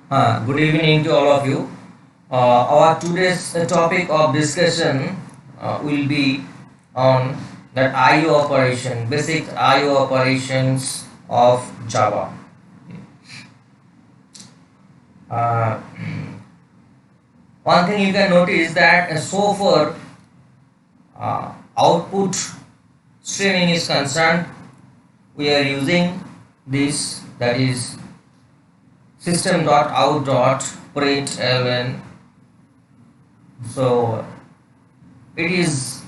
Good evening to all of you. Our today's topic of discussion will be on that IO operation, basic IO operations of Java. Uh, One thing you can notice that so far output streaming is concerned, we are using this, that is system.out.println. So it is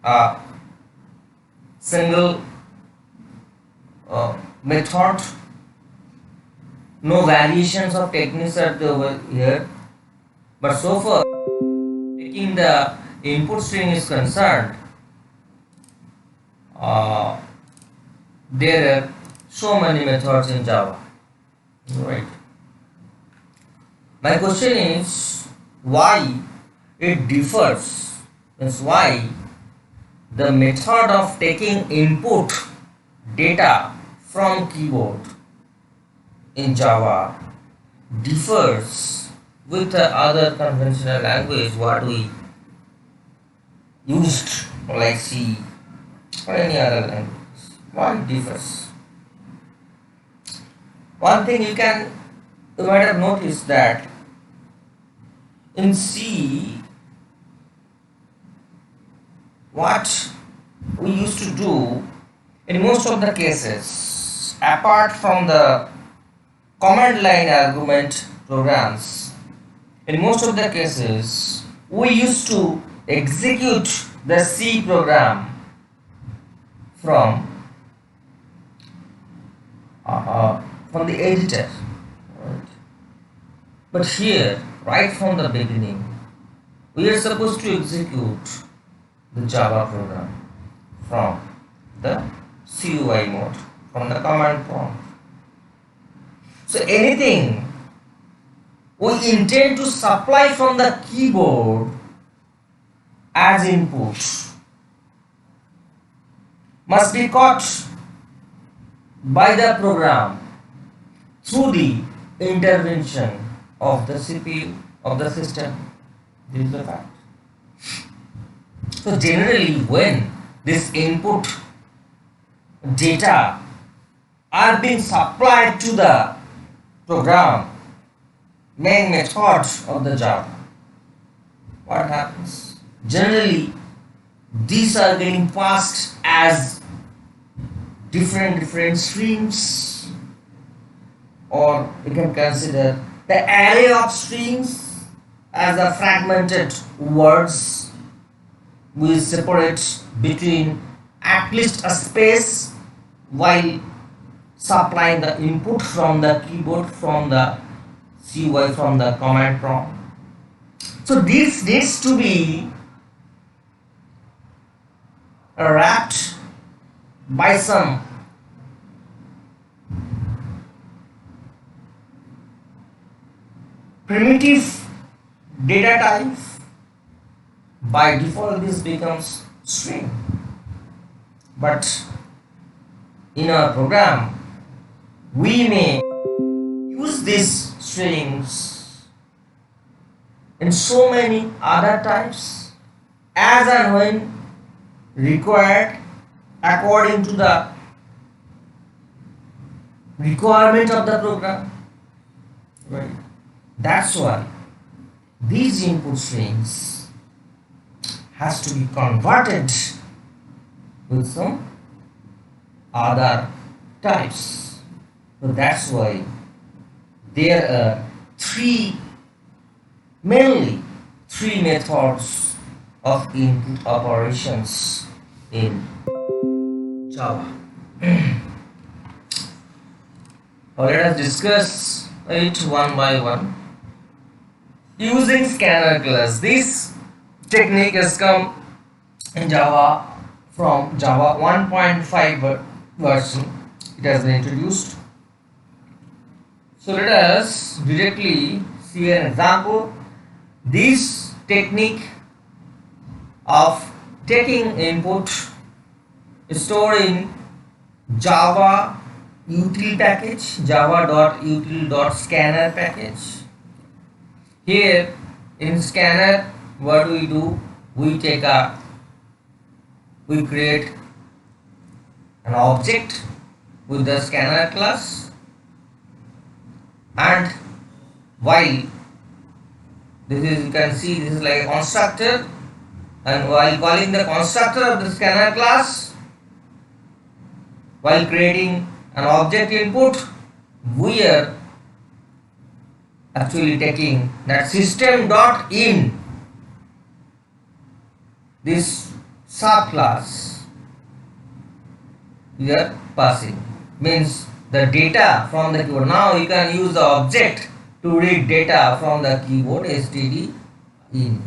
a single method, no variations of techniques are over here, but so far taking the input string is concerned, uh, there are so many methods in Java, right? My question is why it differs, means why the method of taking input data from keyboard in Java differs with the other conventional language what we used, like C or any other language. Why it differs? One thing you might have noticed that in C, what we used to do in most of the cases, apart from the command line argument programs, in most of the cases, we used to execute the C program from the editor. Right? But here, right from the beginning, we are supposed to execute the Java program from the CUI mode, from the command prompt. So anything we intend to supply from the keyboard as input must be caught by the program through the intervention of the CPU of the system. This is the fact. So generally when this input data are being supplied to the program main methods of the Java, what happens? Generally these are getting passed as different streams, or we can consider the array of strings as a fragmented words. We separate between at least a space while supplying the input from the keyboard, from the CUI, from the command prompt. So this needs to be wrapped by some primitive data type. By default this becomes string, but in our program we may use these strings in so many other types as and when required according to the requirement of the program, right? That's why these input strings has to be converted with some other types. So that's why there are mainly three methods of input operations in Java. Now let us discuss it one by one. Using scanner class. This technique has come in Java from Java 1.5 version. It has been introduced. So let us directly see an example. This technique of taking input stored in Java util package, java.util.scanner package. Here in scanner, what we do, we create an object with the scanner class, and while this is, you can see this is like a constructor, and while calling the constructor of the scanner class, while creating an object input, we are actually taking that system.in, this subclass we are passing, means the data from the keyboard. Now you can use the object to read data from the keyboard std in.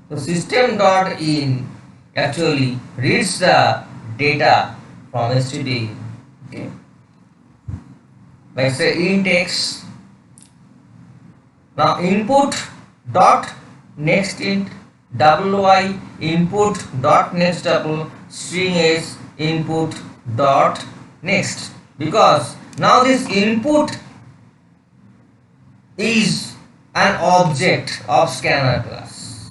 So system.in actually reads the data from std in. Okay. Like say int x. Now input dot next int y input dot next double string is input dot next, because now this input is an object of scanner class,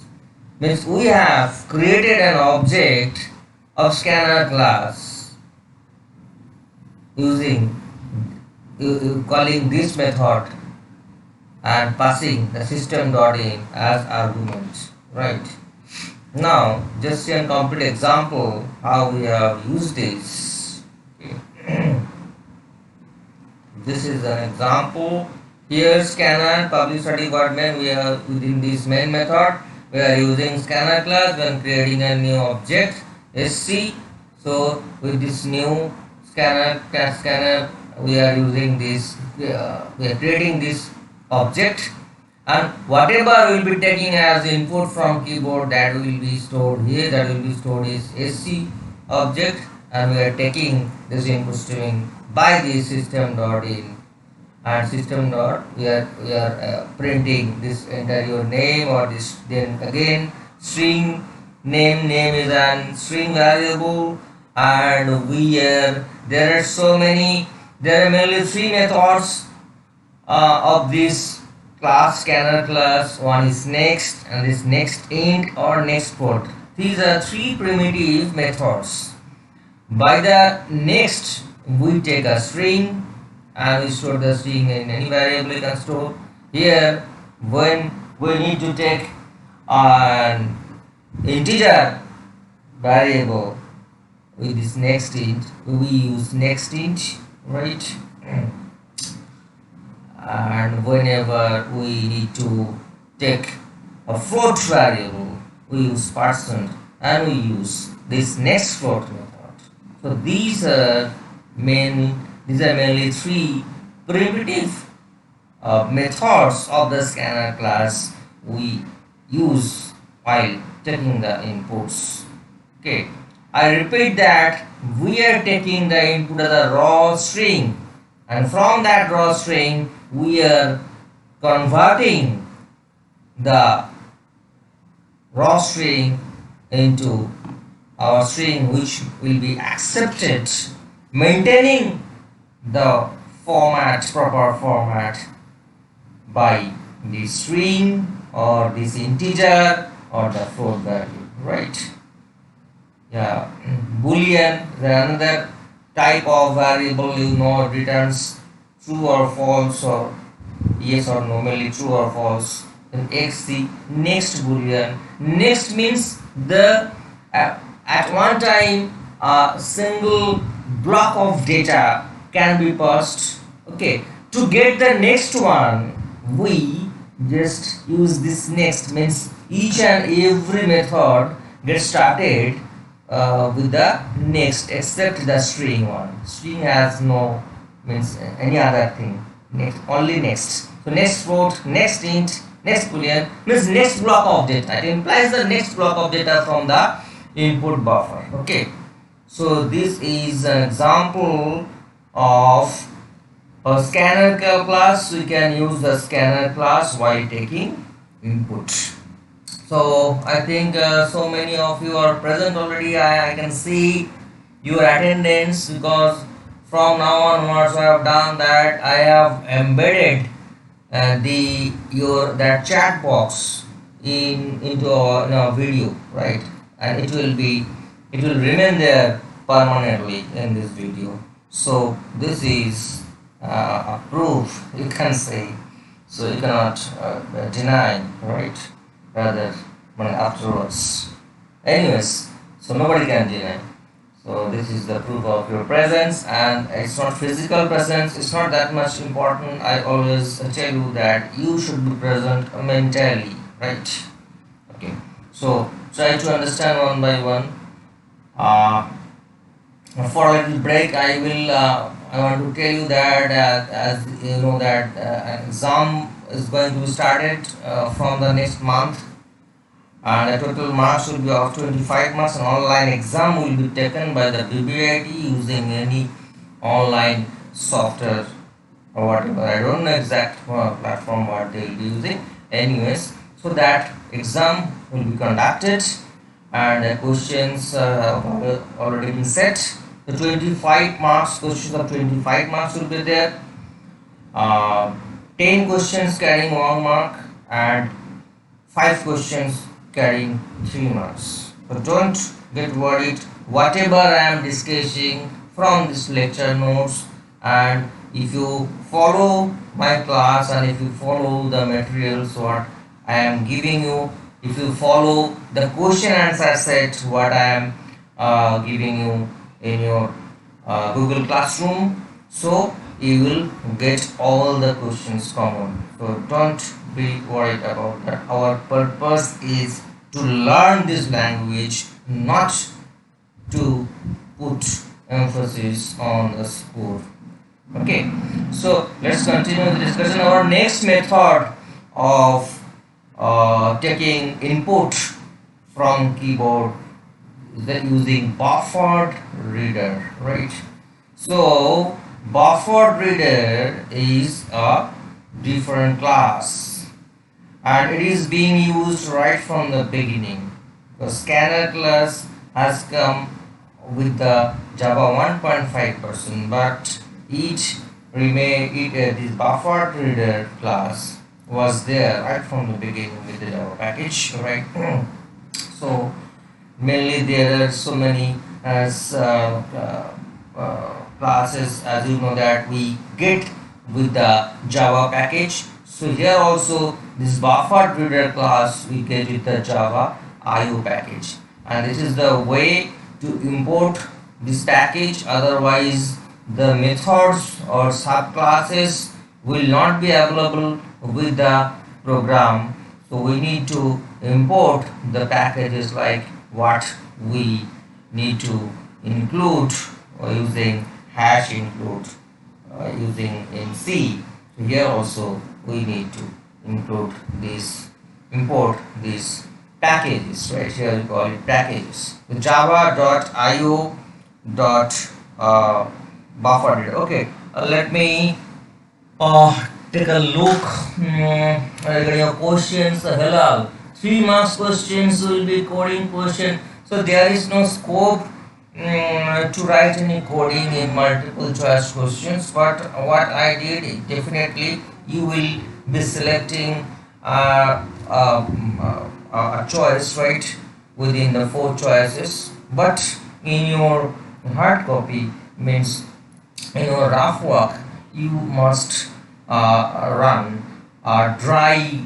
means we have created an object of scanner class using calling this method and passing the system.in as argument, right? Now just see a complete example how we have used this. Okay. This is an example. Here scanner public static void main, we are within this main method we are using scanner class when creating a new object sc. So with this new scanner we are using this, we are creating this object, and whatever we will be taking as input from keyboard, that will be stored here, that will be stored is sc object, and we are taking this input stream by the system.in, and we are printing this entire your name or this, then again string name is an string variable, and there are mainly three methods of this class, scanner class. One is next, and this next int or next port. These are three primitive methods. By the next we take a string and we store the string in any variable you can store. Here when we need to take an integer variable with this next int, we use next int, right? And whenever we need to take a float variable, we use %, and we use this next float method. So these are mainly three primitive methods of the scanner class we use while taking the inputs. Okay, I repeat that we are taking the input as a raw string, and from that raw string we are converting the raw string into our string which will be accepted, maintaining the proper format by the string or this integer or the float value, right? Yeah, boolean is another type of variable, returns true or false, or yes or no, mainly true or false. Then x, the next boolean. Next means the at one time a single block of data can be passed. Okay, to get the next one we just use this next, means each and every method gets started with the next except the string one. String has no means any other thing, next, only next. So next float, next int, next boolean means next block of data. It implies the next block of data from the input buffer. Okay, so this is an example of a scanner class. We can use the scanner class while taking input. So I think so many of you are present already. I can see your attendance, because from now onwards, what I have done that I have embedded that chat box into our video, right? And it will remain there permanently in this video. So this is a proof, you can say. So you cannot deny, right? Rather, afterwards. Anyways, so nobody can deny. So this is the proof of your presence, and it's not physical presence, it's not that much important. I always tell you that you should be present mentally, right? Okay, so try to understand one by one. For a little break, I want to tell you that as you know that an exam is going to be started from the next month, and the total marks will be of 25 marks. An online exam will be taken by the BBIT using any online software or whatever. I don't know exact platform what they will be using. Anyways, so that exam will be conducted, and the questions have already been set. The 25 marks, questions of 25 marks will be there. 10 questions carrying 1 mark and 5 questions carrying 3 marks. So don't get worried. Whatever I am discussing from this lecture notes, and if you follow my class and if you follow the materials what I am giving you, if you follow the question answer set what I am giving you in your Google Classroom, so you will get all the questions common. So don't be worried about that. Our purpose is to learn this language, not to put emphasis on the score. Okay, so let's continue the discussion. Our next method of taking input from keyboard is that using buffered reader, right? So buffered reader is a different class, and it is being used right from the beginning. The scanner class has come with the Java 1.5 version, but this buffered reader class was there right from the beginning with the Java package, right? So mainly there are so many as classes, as you know, that we get with the Java package. So here also this buffered reader class we get with the Java IO package, and this is the way to import this package. Otherwise the methods or subclasses will not be available with the program. So we need to import the packages like what we need to include using hash include using in C. So here also we need to include this, import these packages, right? Here we call it packages. The java.io buffer. Okay, let me take a look regarding your questions. Hello, 3 marks questions will be coding question. So there is no scope to write any coding in multiple choice questions, but what I did, definitely you will be selecting a choice, right, within the 4 choices. But in your hard copy, means in your rough work, you must run a dry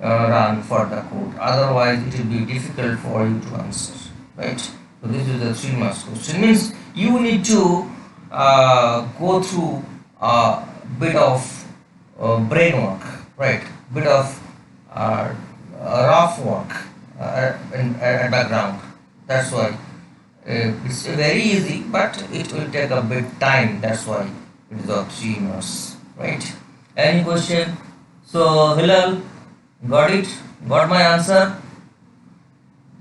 run for the code, otherwise it will be difficult for you to answer, right? So this is the 3 marks question, means you need to go through a bit of brain work, right, bit of rough work at background. That's why it's very easy, but it will take a bit time. That's why it is of 3 marks, right? Any question? So Hilal, got it? Got my answer?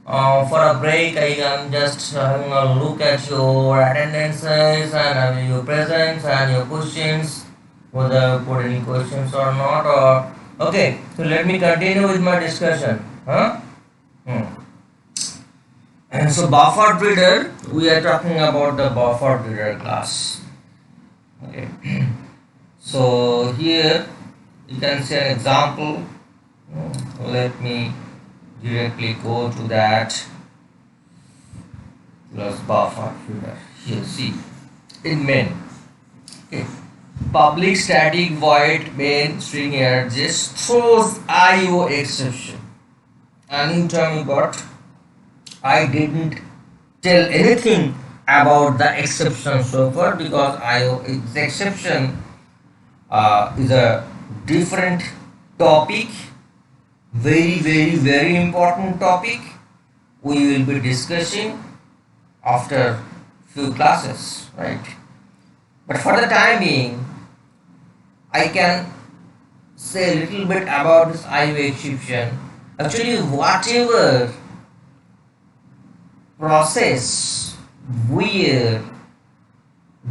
For a break, I am just having a look at your attendances and your presence and your questions, whether I put any questions or not. Or okay, so let me continue with my discussion. And so buffered reader, we are talking about the buffered reader class. Okay. So here you can see an example. Let me directly go to that plus buffer filter. Here see in main. Okay. Public static void main string here just throws IO exception. And you tell me what? I didn't tell anything about the exception so far because IO exception is a different topic, very important topic we will be discussing after few classes, right? But for the time being, I can say a little bit about this IO exception. Actually, whatever process we are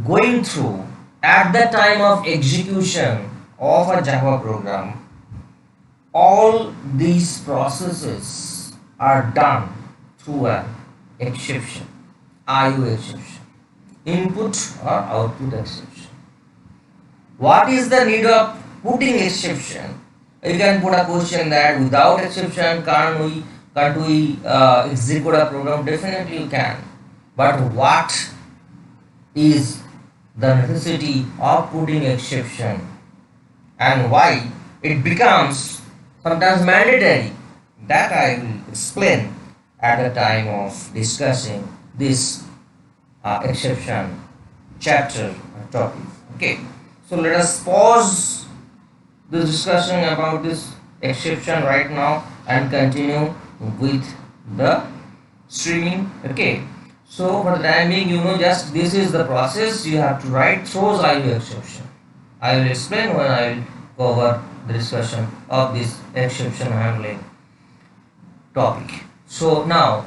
going through at the time of execution of a Java program, all these processes are done through an exception, IO exception, input or output exception. What is the need of putting exception? You can put a question that without exception can't we execute a program? Definitely you can. But what is the necessity of putting exception and why it becomes sometimes mandatory? That I will explain at the time of discussing this exception chapter topic. Okay, so let us pause the discussion about this exception right now and continue with the streaming. Okay, so for the time being, just this is the process you have to write throws IO exception. I will explain when I will cover the discussion of this exception handling topic. So now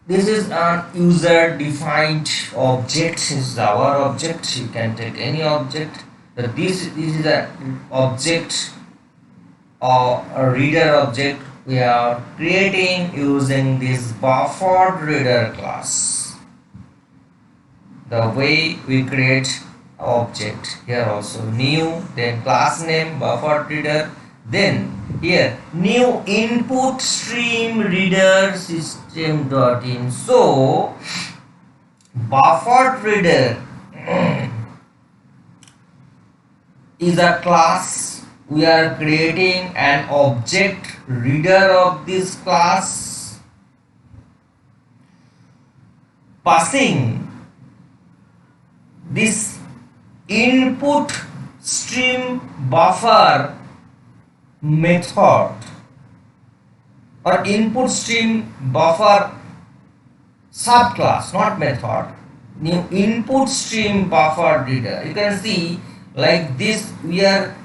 this is an user defined object. Is our object. You can take any object. This is an object or a reader object we are creating using this buffered reader class. The way we create object here also new, then class name buffered reader, then here new input stream reader system dot in. So buffered reader is a class. We are creating an object reader of this class, passing this input stream buffer method or input stream buffer subclass, not method, new input stream buffer reader. You can see like this. We are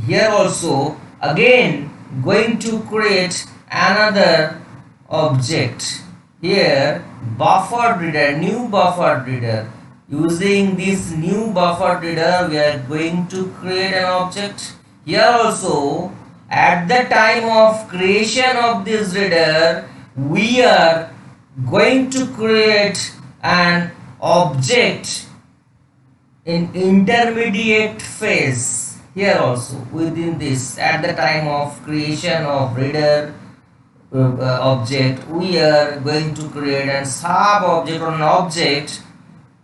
here also again going to create another object here, buffer reader, new buffer reader. Using this new buffer reader we are going to create an object. Here also at the time of creation of this reader we are going to create an object in intermediate phase. Here also within this at the time of creation of reader object we are going to create a sub object or an object,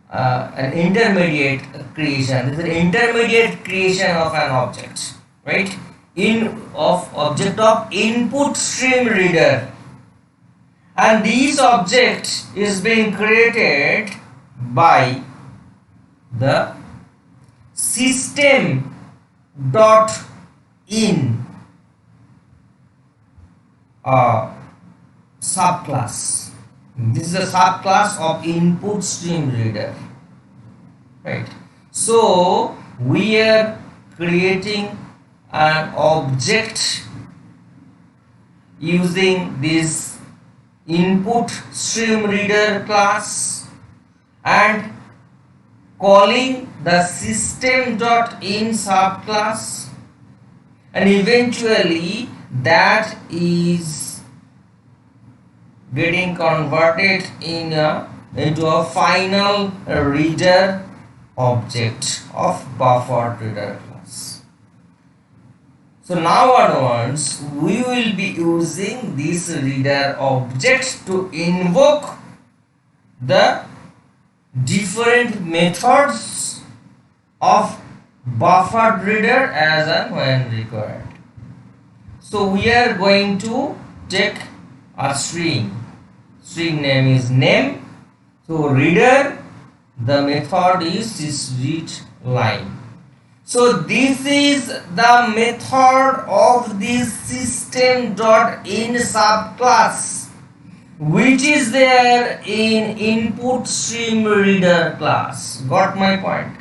an intermediate creation. This is an intermediate creation of an object, right? In of object of input stream reader, and this object is being created by the system dot in subclass. This is a subclass of input stream reader, right? So we are creating an object using this input stream reader class and calling the system.in subclass, and eventually that is getting converted into a final reader object of buffer reader class. So now onwards we will be using this reader object to invoke the different methods of buffered reader as and when required. So we are going to take a string name is name. So reader, the method is this read line. So this is the method of this system.in subclass which is there in input stream reader class. Got my point?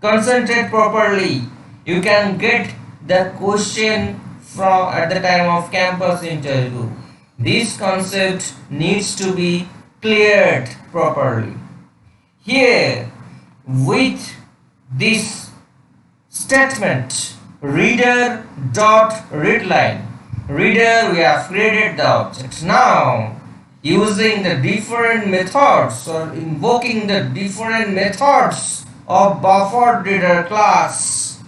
Concentrate properly. You can get the question from at the time of campus interview. This concept needs to be cleared properly. Here with this statement reader dot readline, reader we have created the object. Now using the different methods or invoking the different methods of buffered reader class,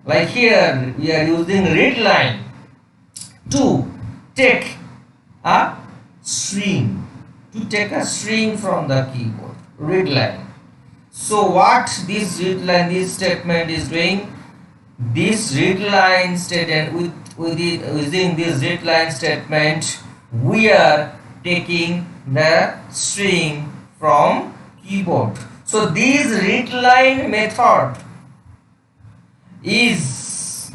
like here we are using readline to take a string, from the keyboard, readline. So what this readline, this statement is doing, this readline statement using this readline statement we are taking the string from keyboard. So this readline method is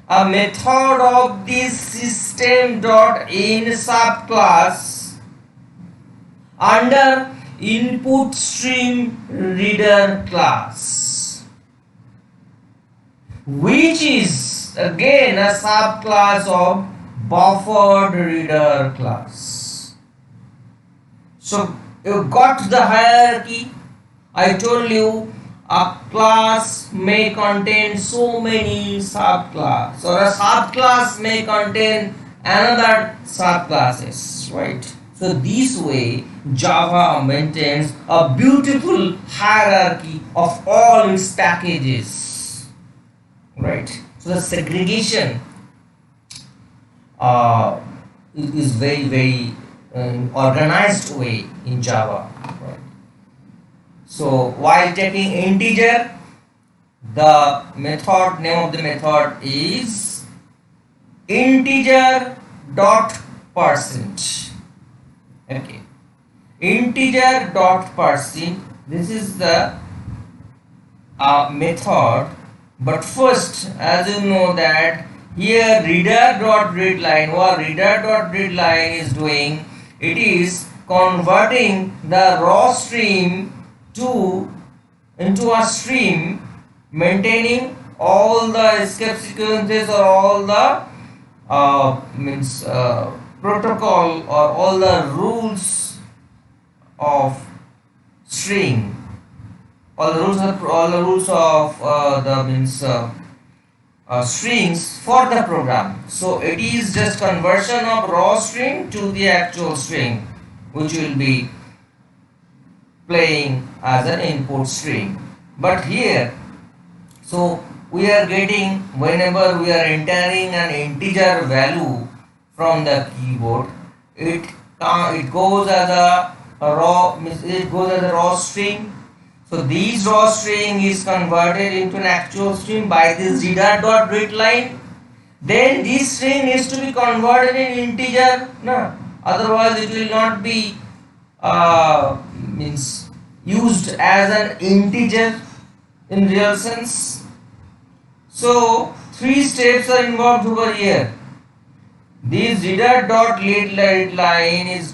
a method of this system.in subclass under input stream reader class, which is again a subclass of buffered reader class. So you got the hierarchy. I told you a class may contain so many subclasses, or a subclass may contain another subclasses, right? So this way Java maintains a beautiful hierarchy of all its packages, right? So the segregation is very organized way in Java, right? So while taking integer, the method name of the method is integer dot percent. Okay, integer dot percent. This is the method. But first, as you know that here reader dot readline, what reader dot readline is doing, it is converting the raw stream into a stream maintaining all the escape sequences or all the protocol or all the rules of string, all the rules of strings for the program. So it is just conversion of raw string to the actual string, which will be playing as an input string. But here, so we are getting, whenever we are entering an integer value from the keyboard, it goes as a raw string. So this raw string is converted into an actual string by this reader.readline. Then this string needs to be converted in integer. No, otherwise it will not be used as an integer in real sense. So 3 steps are involved over here. This reader.readline is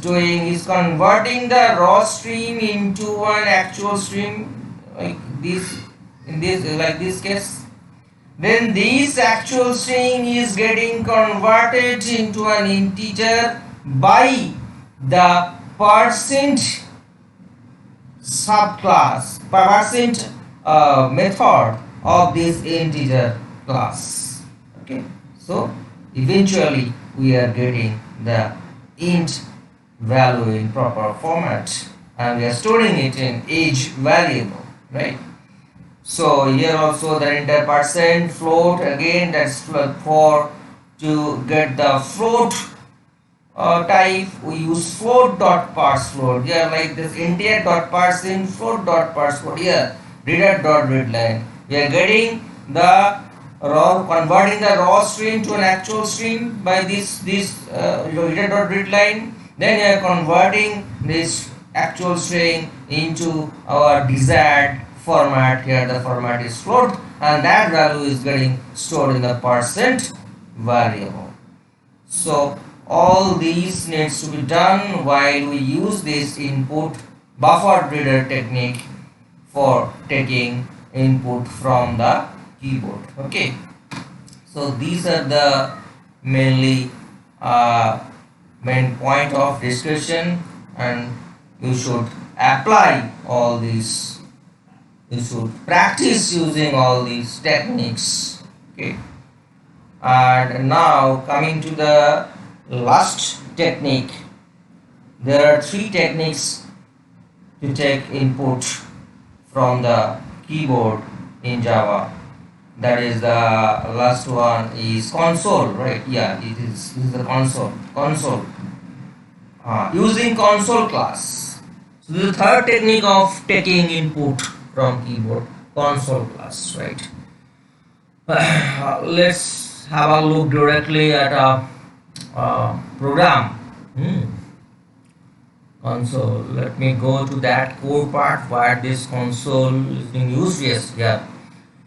converting the raw stream into an actual stream, like this, like this case. Then this actual string is getting converted into an integer by the percent method of this integer class. Okay, so eventually we are getting the int value in proper format and we are storing it in age variable. right? So here also the enter percent float, again that's for to get the float type we use float dot parse float. Here like this integer dot parsing float dot parse float. Here reader dot readline. We are getting the raw, converting the raw string to an actual string by this reader dot readline. Then we are converting this actual string into our desired format. Here the format is float, and that value is getting stored in the percent variable. So all these needs to be done while we use this input buffer reader technique for taking input from the keyboard. Okay, so these are the mainly main point of discussion, and you should apply all these, you should practice using all these techniques. Okay, and now coming to the last technique, there are three techniques to take input from the keyboard in Java. That is the last one is console, right? Yeah, it is. This is the console using console class. So this is the third technique of taking input from keyboard, console class, right? Let's have a look directly at a program. Console. Let me go to that core part where this console is being used. Yes, yeah.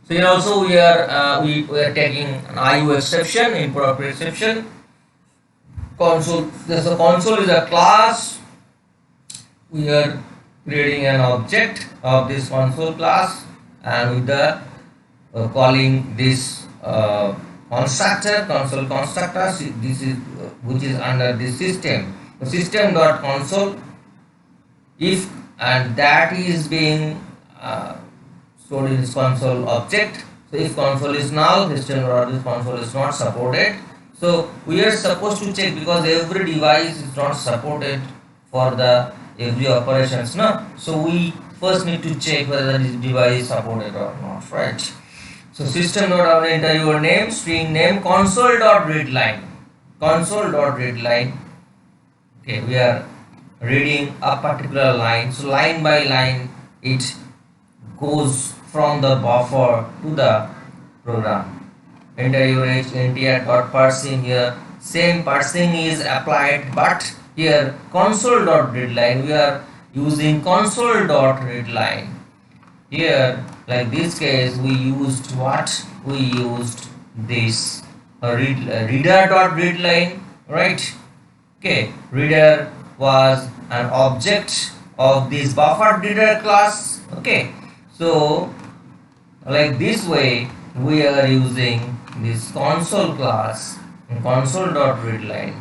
So here also we are taking an IO exception, improper exception. Console. This a console is a class. We are creating an object of this console class, and with the calling this constructor, console constructor. This is which is under this system. So system dot console. If and that is being stored in this console object. So if console is null, system or this console is not supported. So we are supposed to check, because every device is not supported for the every operations, no. So we first need to check whether this device is supported or not, right? So system dot enter your name, string name, console dot readline, console dot readline. Okay, we are reading a particular line. So line by line, it goes from the buffer to the program. Enter your entr dot parsing. Here same parsing is applied, but here console dot readline, we are using console dot readline. Here like this case we used what? We used this reader dot readline, right? Okay, reader was an object of this buffer reader class. Okay, so like this way we are using this console class and console dot readline.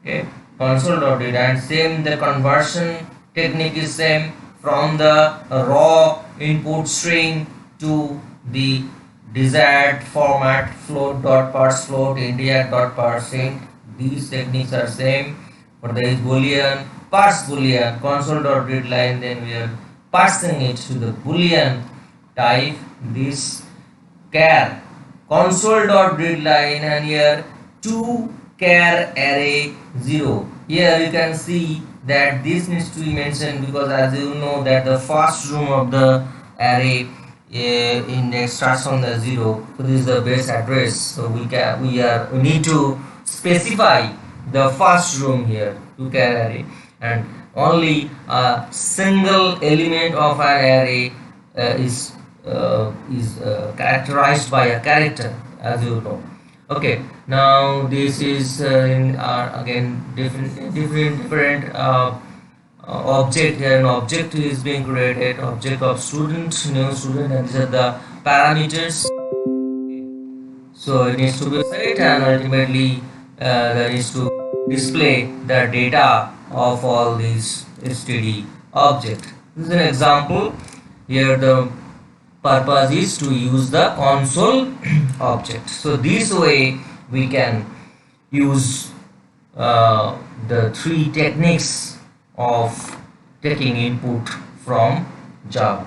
Okay, console dot readline, same the conversion technique is same, from the raw input string to the desired format, float dot parse float, integer dot parsing. These techniques are same. For the is boolean, parse boolean, console dot readline, then we are parsing it to the boolean type. This char console dot readline, and here 2 char array 0. Here you can see that this needs to be mentioned, because as you know that the first room of the array index starts on the 0. So this is the base address. So we need to specify the first room here, 2 char array, and only a single element of an array is characterized by a character, as you know. Okay, now this is again different object. Here an object is being created, object of student, new student, and these are the parameters. So it needs to be set, and ultimately there is to display the data of all these std object. This is an example. Here the purpose is to use the console object. So this way we can use the three techniques of taking input from Java.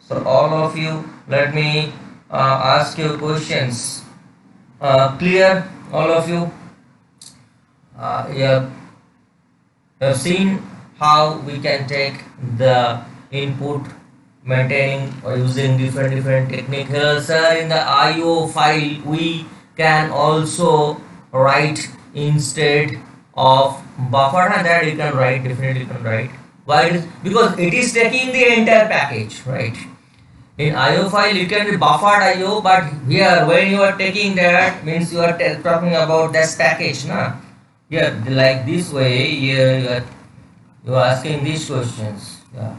So all of you, let me ask you questions. Clear, all of you? Yeah, have seen how we can take the input maintaining or using different technique here, sir. In the IO file we can also write instead of buffer, and that you can write, definitely you can write. Why? Because it is taking the entire package, right? In IO file you can be buffered IO, but here when you are taking that means you are talking about this package, na? Yeah, like this way here you are asking these questions. Yeah.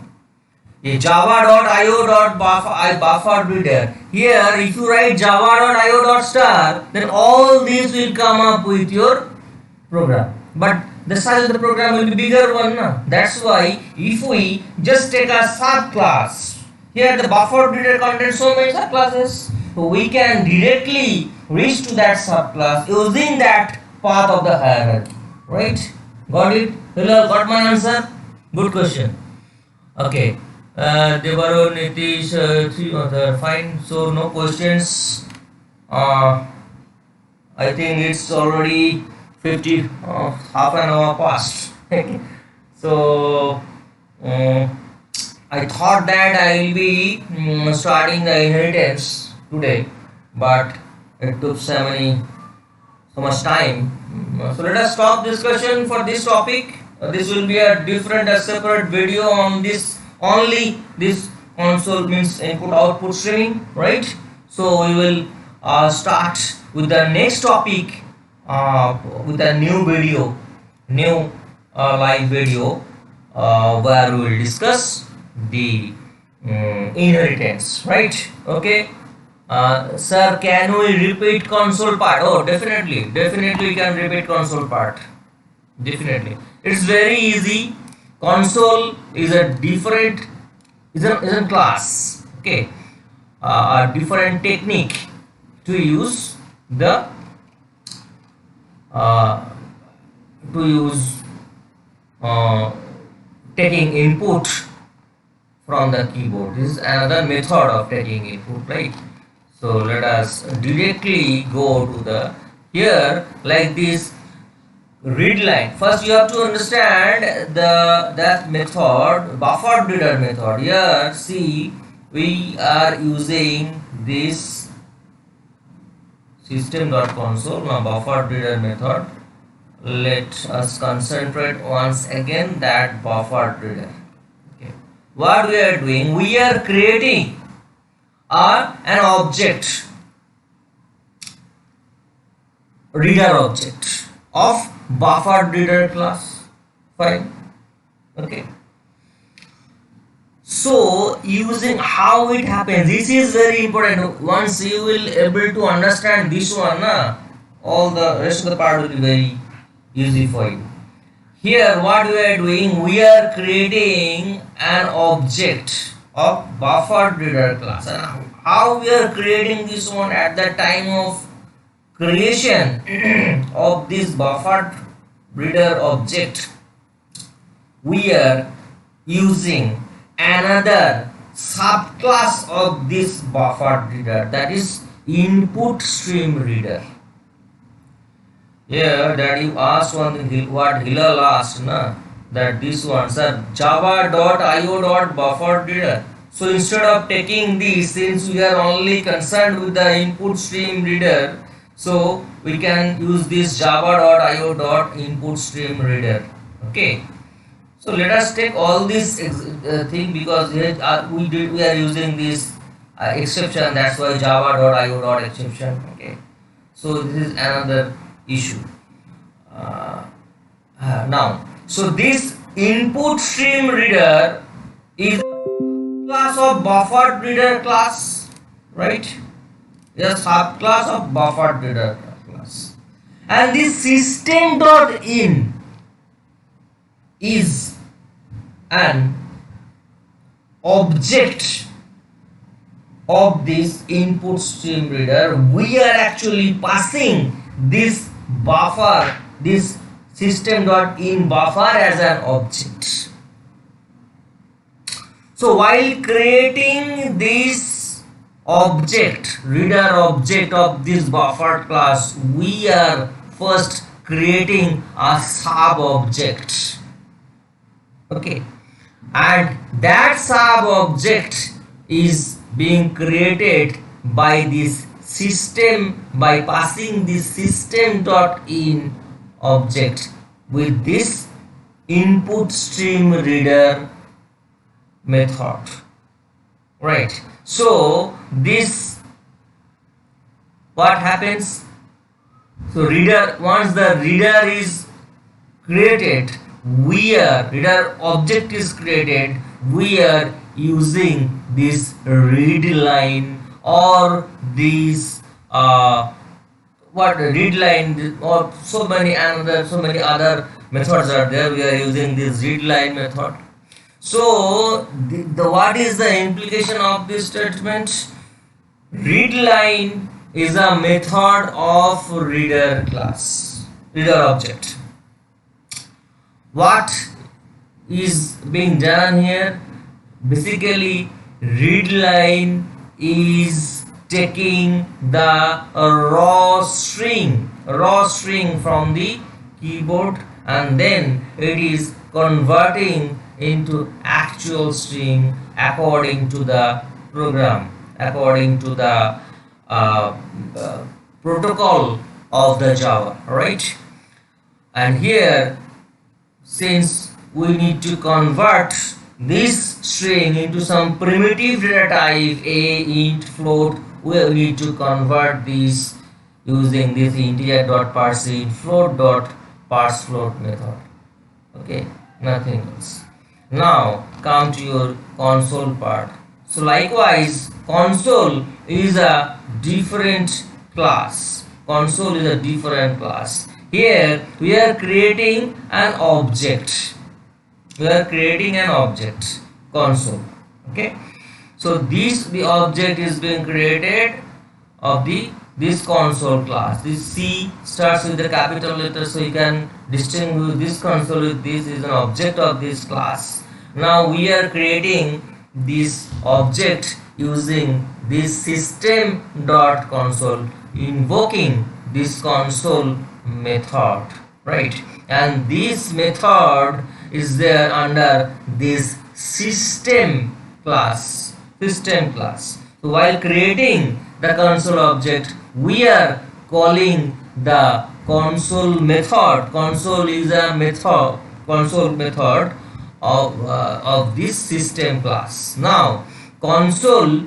A java.io.buffer I buffered reader. Here if you write java.io.star, then all these will come up with your program. But the size of the program will be bigger one. Na? That's why if we just take a subclass, here the buffer reader contains so many subclasses, so we can directly reach to that subclass using that path of the hierarchy. Right? Got it? Hello, got my answer? Good question. Okay. Devaro, Nitish, three other fine. So no questions. I think it's already 50, half an hour past. So I thought that I will be starting the inheritance today, but it took so much time. So let us stop discussion for this topic. This will be a different, a separate video on this, only this console means input output streaming, right? So we will start with the next topic with a new video, new live video where we will discuss the inheritance, right? Okay. Sir, can we repeat console part? Oh, definitely we can repeat console part. Definitely, it's very easy. Console is a different, is a class. Okay, a different technique to use the uh, to use taking input from the keyboard. This is another method of taking input, right? So let us directly go to the here like this read line. First you have to understand that method, buffer reader method. Here see, we are using this system.console, now buffer reader method. Let us concentrate once again that buffer reader. Okay. What we are doing, we are creating an object, reader object of buffer reader class. Fine. Okay. So using how it happens, this is very important. Once you will able to understand this one, all the rest of the part will be very easy for you. Here what we are doing, we are creating an object of buffer reader class. And how we are creating this one, at the time of creation of this buffer reader object, we are using another subclass of this buffer reader, that is input stream reader. Here that you asked one thing, what Hilal asked, that this one, sir, java.io.buffer reader. So instead of taking this, since we are only concerned with the input stream reader, so we can use this java.io.input stream reader. Okay. So let us take all this thing, because we are using this exception, that's why java.io.exception. Okay. So this is another issue. Now, so this input stream reader is class of buffer reader class, right? Yes, subclass of buffer reader class. And this system.in is an object of this input stream reader. We are actually passing this buffer, this system.in buffer as an object. So while creating this object, reader object of this buffered class, we are first creating a sub object. Okay, and that sub object is being created by this system, by passing this system dot in object with this input stream reader method, right? So this, what happens, so reader, once the reader is created, we are, reader object is created, we are using this read line or these what read line, or so many other methods are there. We are using this read line method. So the what is the implication of this statement? Read line is a method of reader class, reader object. What is being done here? Basically, read line is taking the raw string from the keyboard, and then it is converting into actual string according to the program, according to the protocol of the Java, right? And here, since we need to convert this string into some primitive data type, a, int, float, we need to convert these using this integer.parseInt float.parseFloat method. Okay, nothing else. Now come to your console part. So likewise, console is a different class. Console is a different class. Here we are creating an object. We are creating an object, console. Okay. So the object is being created of this console class. This C starts with the capital letter, so you can distinguish this console with this is an object of this class. Now we are creating this object using this system.console, invoking this console method, right? And this method is there under this system class. So while creating the console object, we are calling the console method. Console is a method, console method of this system class. Now console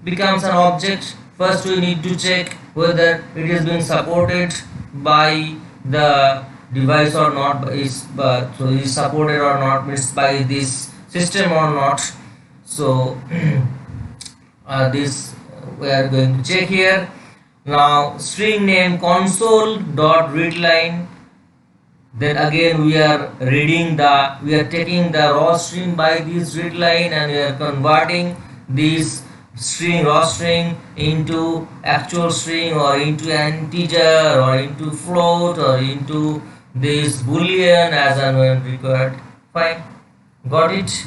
becomes an object. First we need to check whether it is being supported by the device or not, so is supported or not, means by this system or not. So this we are going to check here. Now string name console dot read line, then again we are taking the raw string by this read line, and we are converting this string, raw string, into actual string or into an integer or into float or into this boolean as and when required. Fine, got it.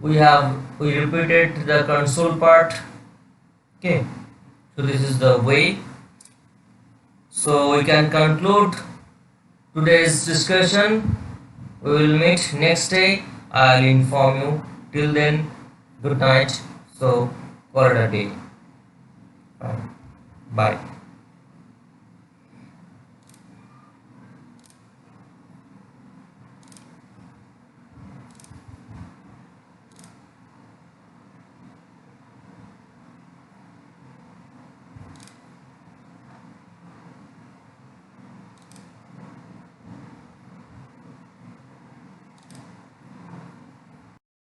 We repeated the console part. Okay, so this is the way. So we can conclude today's discussion. We will meet next day. I'll inform you. Till then, good night. So call it a day. Bye.